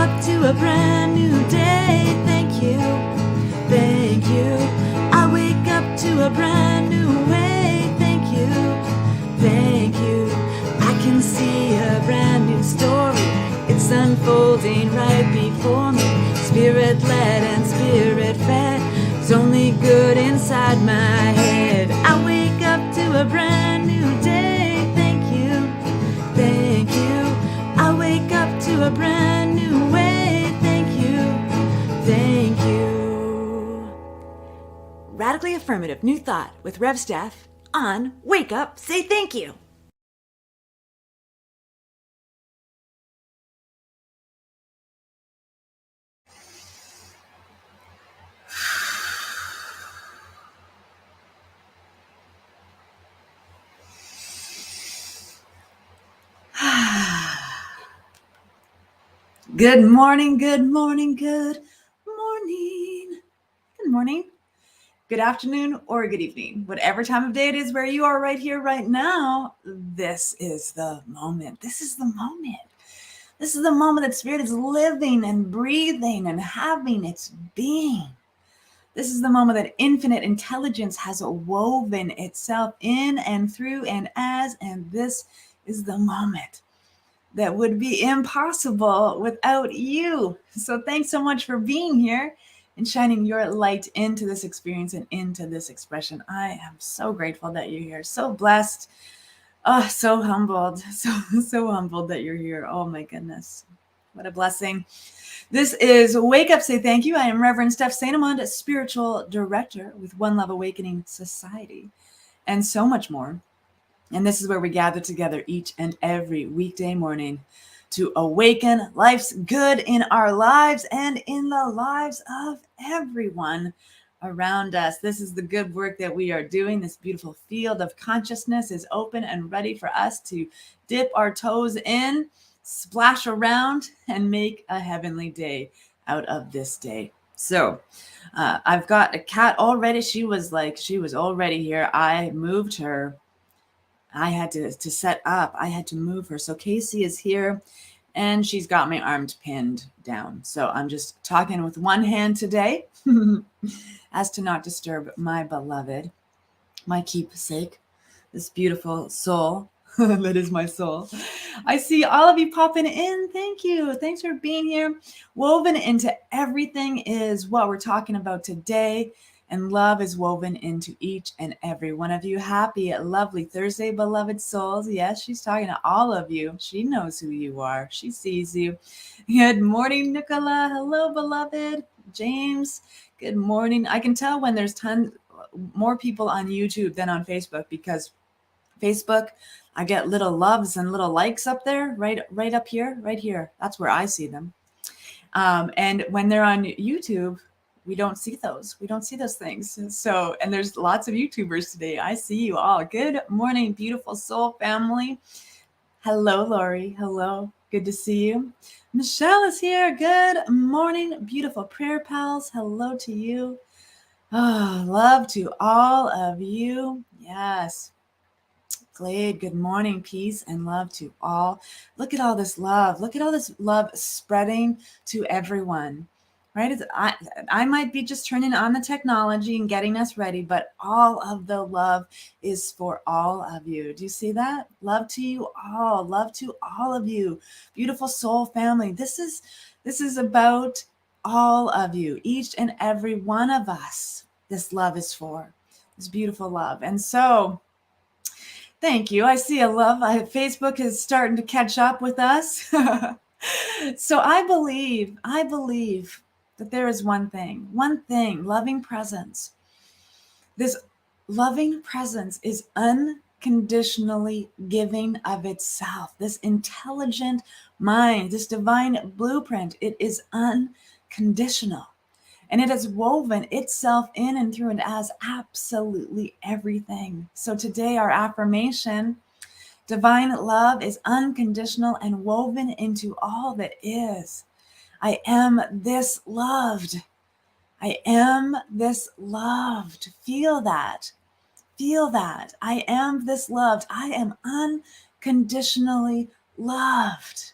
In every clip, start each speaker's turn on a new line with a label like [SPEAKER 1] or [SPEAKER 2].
[SPEAKER 1] up to a brand new day. Thank you, thank you. I wake up to a brand new way. Thank you, thank you. I can see a brand new story. It's unfolding right before me. Spirit-led and spirit-fed. It's only good inside my head. I wake up to a brand new day. Thank you, thank you. I wake up to a brand new way. Thank you, thank you. Radically Affirmative New Thought with Rev Steph on Wake Up, Say Thank You. Good morning, good morning, good morning. Good morning, good afternoon, or good evening. Whatever time of day it is where you are right here, right now, this is the moment. This is the moment. This is the moment that Spirit is living and breathing and having its being. This is the moment that infinite intelligence has woven itself in and through and as, and this is the moment that would be impossible without you. So thanks so much for being here and shining your light into this experience and into this expression. I am so grateful that you're here. So blessed. Oh, so humbled. So humbled that you're here. Oh my goodness. What a blessing. This is Wake Up, Say Thank You. I am Reverend Steph St. Amand, Spiritual Director with One Love Awakening Society, and so much more. And this is where we gather together each and every weekday morning to awaken life's good in our lives and in the lives of everyone around us. This is the good work that we are doing. This beautiful field of consciousness is open and ready for us to dip our toes in, splash around, and make a heavenly day out of this day. So I've got a cat already. She was already here. I moved her. I had to set up. I had to move her. So Casey is here and she's got my arms pinned down. So I'm just talking with one hand today as to not disturb my beloved, my keepsake, this beautiful soul that is my soul. I see all of you popping in. Thank you. Thanks for being here. Woven into everything is what we're talking about today. And love is woven into each and every one of you. Happy, lovely Thursday, beloved souls. Yes, she's talking to all of you. She knows who you are. She sees you. Good morning, Nicola. Hello, beloved. James, good morning. I can tell when there's tons more people on YouTube than on Facebook, because Facebook, I get little loves and little likes up there, right up here, right here. That's where I see them. And when they're on YouTube, we don't see those. We don't see those things. So, and there's lots of YouTubers today. I see you all. Good morning, beautiful soul family. Hello, Lori. Hello. Good to see you. Michelle is here. Good morning, beautiful prayer pals. Hello to you. Oh, love to all of you. Yes. Glade, good morning, peace and love to all. Look at all this love. Look at all this love spreading to everyone, right? I might be just turning on the technology and getting us ready, but all of the love is for all of you. Do you see that? Love to you all. Love to all of you. Beautiful soul family. This is about all of you, each and every one of us. This love is for. This beautiful love. And so, thank you. I see a love. Facebook is starting to catch up with us. So I believe that there is one thing, loving presence. This loving presence is unconditionally giving of itself. This intelligent mind, this divine blueprint, it is unconditional. And it has woven itself in and through and as absolutely everything. So today, our affirmation, divine love is unconditional and woven into all that is. I am this loved. I am this loved. Feel that. Feel that. I am this loved. I am unconditionally loved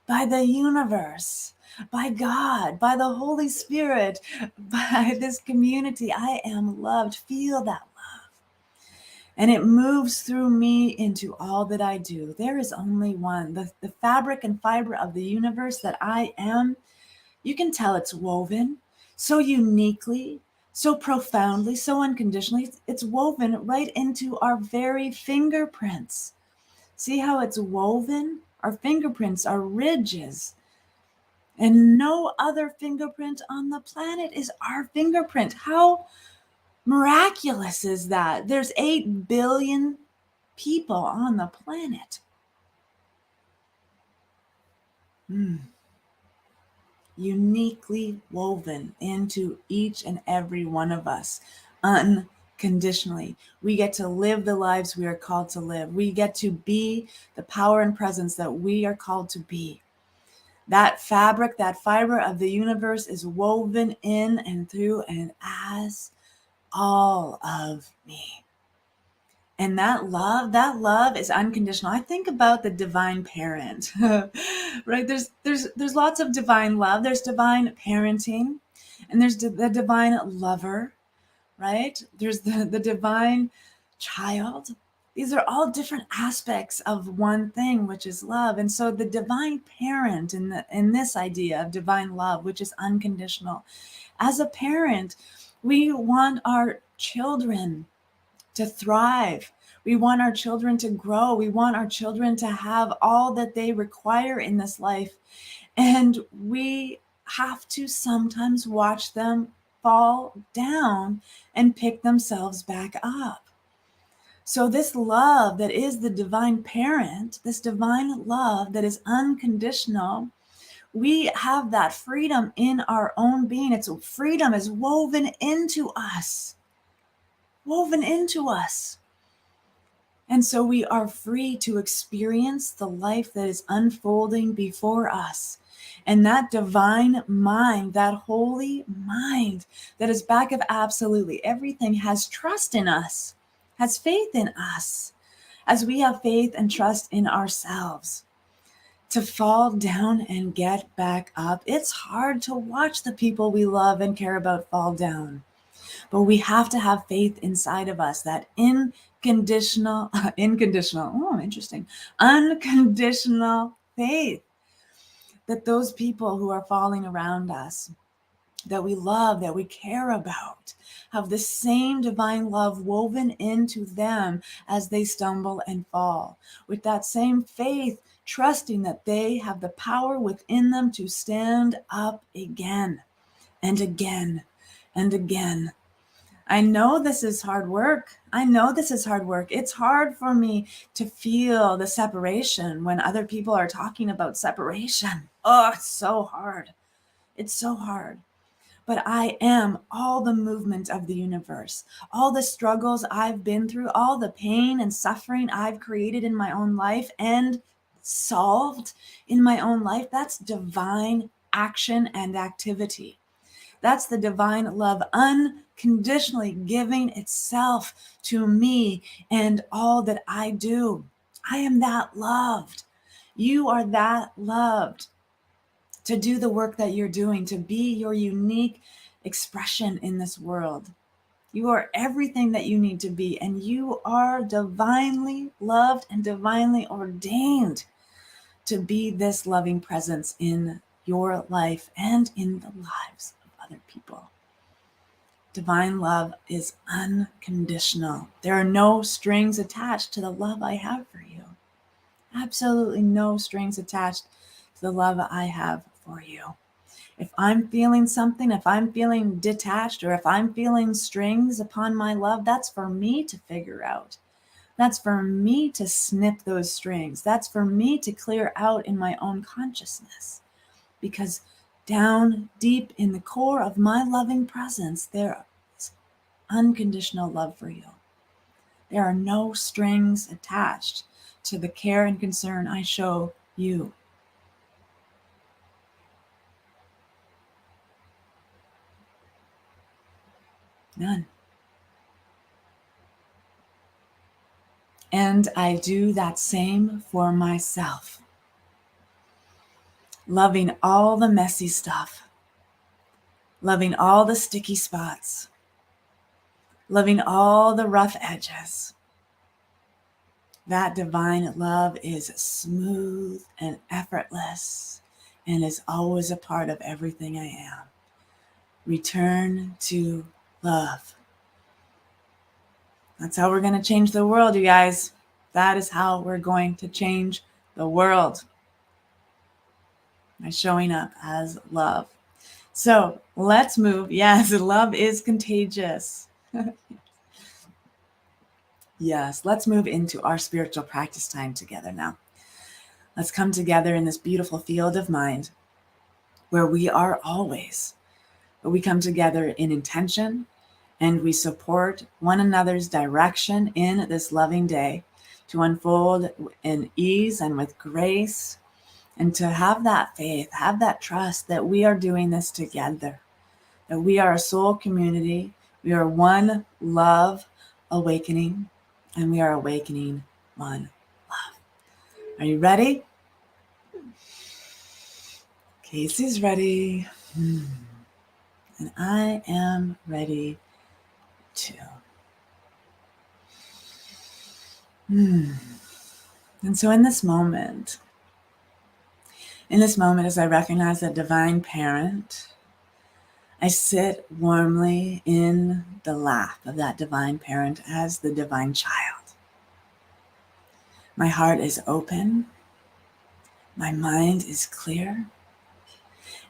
[SPEAKER 1] by the universe, by God, by the Holy Spirit, by this community. I am loved. Feel that love. And it moves through me into all that I do. There is only one. The fabric and fiber of the universe that I am, you can tell it's woven so uniquely, so profoundly, so unconditionally. It's woven right into our very fingerprints. See how it's woven? Our fingerprints are ridges. And no other fingerprint on the planet is our fingerprint. How miraculous is that? There's 8 billion people on the planet. Uniquely woven into each and every one of us unconditionally. We get to live the lives we are called to live. We get to be the power and presence that we are called to be. That fabric, that fiber of the universe is woven in and through and as all of me. And that love is unconditional. I think about the divine parent, right? There's lots of divine love. There's divine parenting, and there's the divine lover, right? There's the divine child. These are all different aspects of one thing, which is love. And so the divine parent in this idea of divine love, which is unconditional, as a parent, we want our children to thrive. We want our children to grow. We want our children to have all that they require in this life. And we have to sometimes watch them fall down and pick themselves back up. So this love that is the divine parent, this divine love that is unconditional, we have that freedom in our own being. It's freedom is woven into us. Woven into us. And so we are free to experience the life that is unfolding before us. And that divine mind, that holy mind that is back of absolutely everything, has trust in us, has faith in us, as we have faith and trust in ourselves. To fall down and get back up. It's hard to watch the people we love and care about fall down. But we have to have faith inside of us, that unconditional faith, that those people who are falling around us, that we love, that we care about, have the same divine love woven into them as they stumble and fall. With that same faith, trusting that they have the power within them to stand up again and again and again. I know this is hard work. It's hard for me to feel the separation when other people are talking about separation. Oh, it's so hard. It's so hard. But I am all the movement of the universe, all the struggles I've been through, all the pain and suffering I've created in my own life and solved in my own life. That's divine action and activity. That's the divine love unconditionally giving itself to me and all that I do. I am that loved. You are that loved to do the work that you're doing, to be your unique expression in this world. You are everything that you need to be, and you are divinely loved and divinely ordained to be this loving presence in your life and in the lives of other people. Divine love is unconditional. There are no strings attached to the love I have for you. Absolutely no strings attached to the love I have for you. If I'm feeling something, if I'm feeling detached, or if I'm feeling strings upon my love, that's for me to figure out. That's for me to snip those strings. That's for me to clear out in my own consciousness. Because down deep in the core of my loving presence, there is unconditional love for you. There are no strings attached to the care and concern I show you. None. And I do that same for myself. loving all the messy stuff, loving all the sticky spots, loving all the rough edges. That divine love is smooth and effortless and is always a part of everything I am. Return to love. That's how we're going to change the world, you guys. That is how we're going to change the world. By showing up as love. So let's move. Yes, love is contagious. Yes, let's move into our spiritual practice time together now. Let's come together in this beautiful field of mind where we are always, where we come together in intention and we support one another's direction in this loving day to unfold in ease and with grace, and to have that faith, have that trust that we are doing this together, that we are a soul community, we are one love awakening, and we are awakening one love. Are you ready? Casey's ready. And I am ready too. And so in this moment, as I recognize that divine parent, I sit warmly in the lap of that divine parent as the divine child. My heart is open, my mind is clear,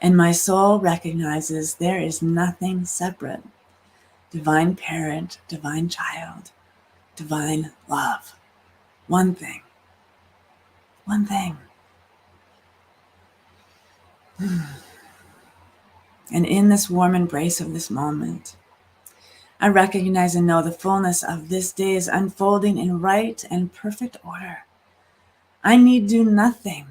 [SPEAKER 1] and my soul recognizes there is nothing separate. Divine parent, divine child, divine love. One thing. One thing. And in this warm embrace of this moment, I recognize and know the fullness of this day is unfolding in right and perfect order. I need do nothing.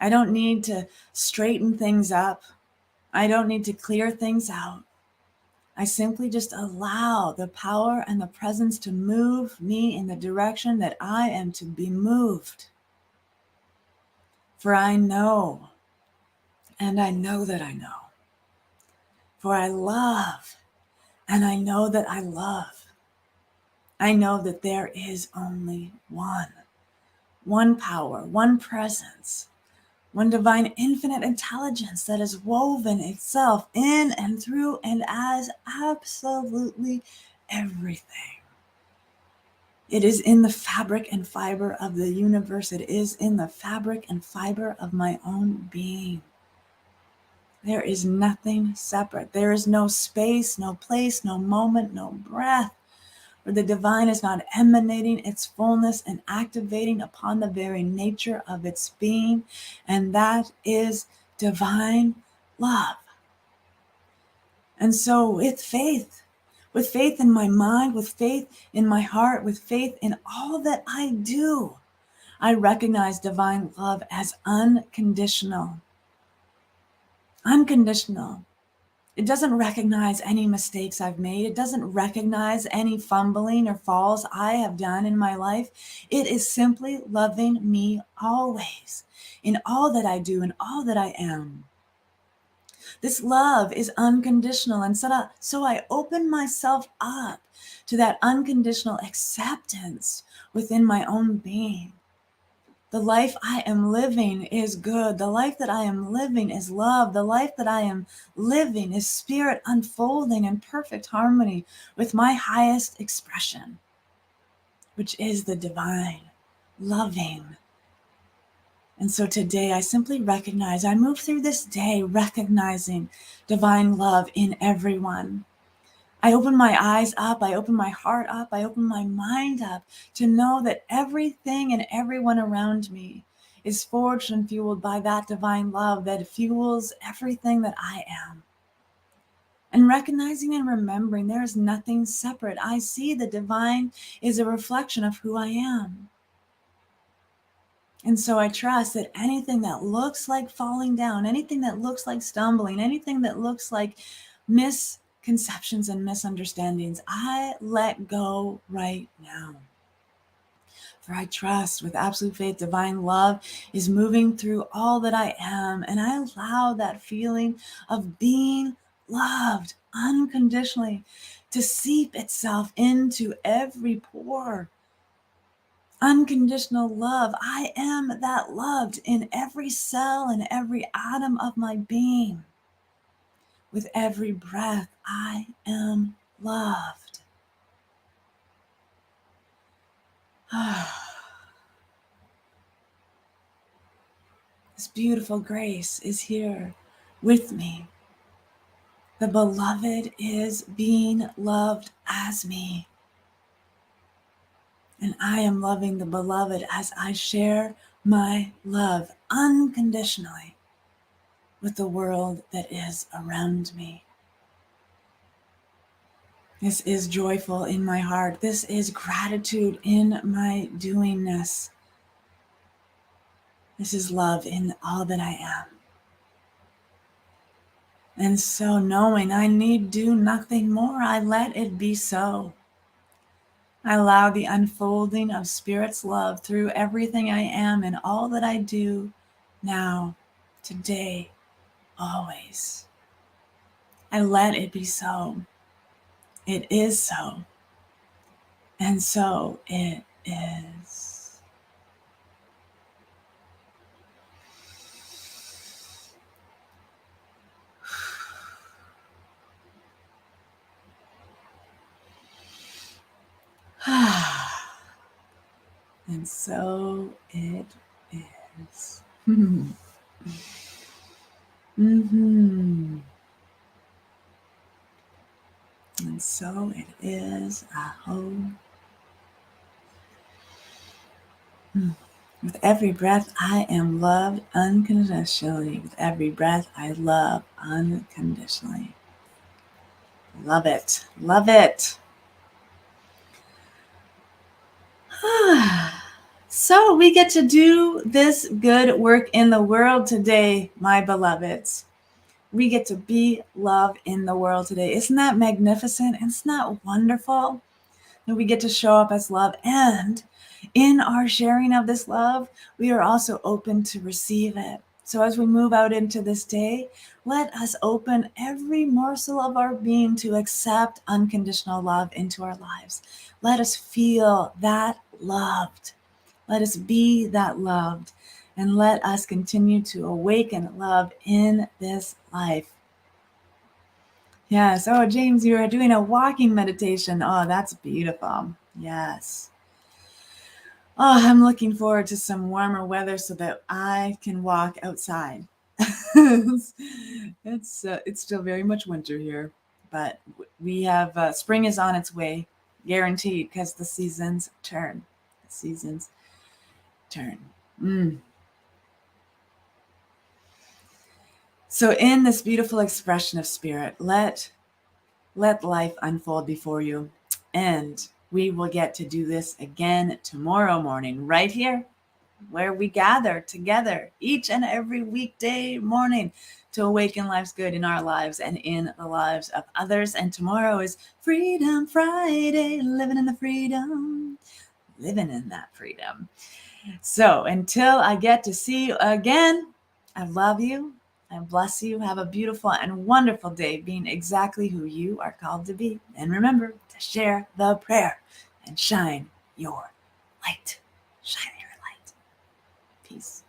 [SPEAKER 1] I don't need to straighten things up. I don't need to clear things out. I simply just allow the power and the presence to move me in the direction that I am to be moved. For I know, and I know that I know. For I love, and I know that I love. I know that there is only one power, one presence, one divine infinite intelligence that has woven itself in and through and as absolutely everything. It is in the fabric and fiber of the universe. It is in the fabric and fiber of my own being. There is nothing separate. There is no space, no place, no moment, no breath where the divine is not emanating its fullness and activating upon the very nature of its being. And that is divine love. And so with faith in my mind, with faith in my heart, with faith in all that I do, I recognize divine love as unconditional. Unconditional. It doesn't recognize any mistakes I've made. It doesn't recognize any fumbling or falls I have done in my life. It is simply loving me always in all that I do and all that I am. This love is unconditional. And so I open myself up to that unconditional acceptance within my own being. The life I am living is good. The life that I am living is love. The life that I am living is spirit unfolding in perfect harmony with my highest expression, which is the divine, loving. And so today I simply recognize, I move through this day recognizing divine love in everyone. I open my eyes up, I open my heart up, I open my mind up to know that everything and everyone around me is forged and fueled by that divine love that fuels everything that I am. And recognizing and remembering there is nothing separate. I see the divine is a reflection of who I am. And so I trust that anything that looks like falling down, anything that looks like stumbling, anything that looks like misconceptions and misunderstandings, I let go right now. For I trust with absolute faith, divine love is moving through all that I am. And I allow that feeling of being loved unconditionally to seep itself into every pore. Unconditional love. I am that loved in every cell and every atom of my being. With every breath, I am loved. This beautiful grace is here with me. The beloved is being loved as me. And I am loving the beloved as I share my love unconditionally with the world that is around me. This is joyful in my heart. This is gratitude in my doingness. This is love in all that I am. And so knowing I need do nothing more, I let it be so. I allow the unfolding of Spirit's love through everything I am and all that I do now, today, always. I let it be so. It is so. And so it is. And so it is. And so it is. Aho. With every breath, I am loved unconditionally. With every breath, I love unconditionally. Love it. Love it. So we get to do this good work in the world today, my beloveds. We get to be love in the world today. Isn't that magnificent? Isn't that wonderful? That we get to show up as love. And in our sharing of this love, we are also open to receive it. So as we move out into this day, let us open every morsel of our being to accept unconditional love into our lives. Let us feel that loved. Let us be that loved. And let us continue to awaken love in this life. Yes. Oh, James, you are doing a walking meditation. Oh, that's beautiful. Yes. Oh, I'm looking forward to some warmer weather so that I can walk outside. It's still very much winter here, but we have spring is on its way, guaranteed, because the seasons turn. The seasons turn. So in this beautiful expression of spirit, let life unfold before you. And we will get to do this again tomorrow morning, right here, where we gather together each and every weekday morning to awaken life's good in our lives and in the lives of others. And tomorrow is Freedom Friday, living in the freedom, living in that freedom. So until I get to see you again, I love you. I bless you. Have a beautiful and wonderful day being exactly who you are called to be. And remember to share the prayer and shine your light. Shine your light. Peace.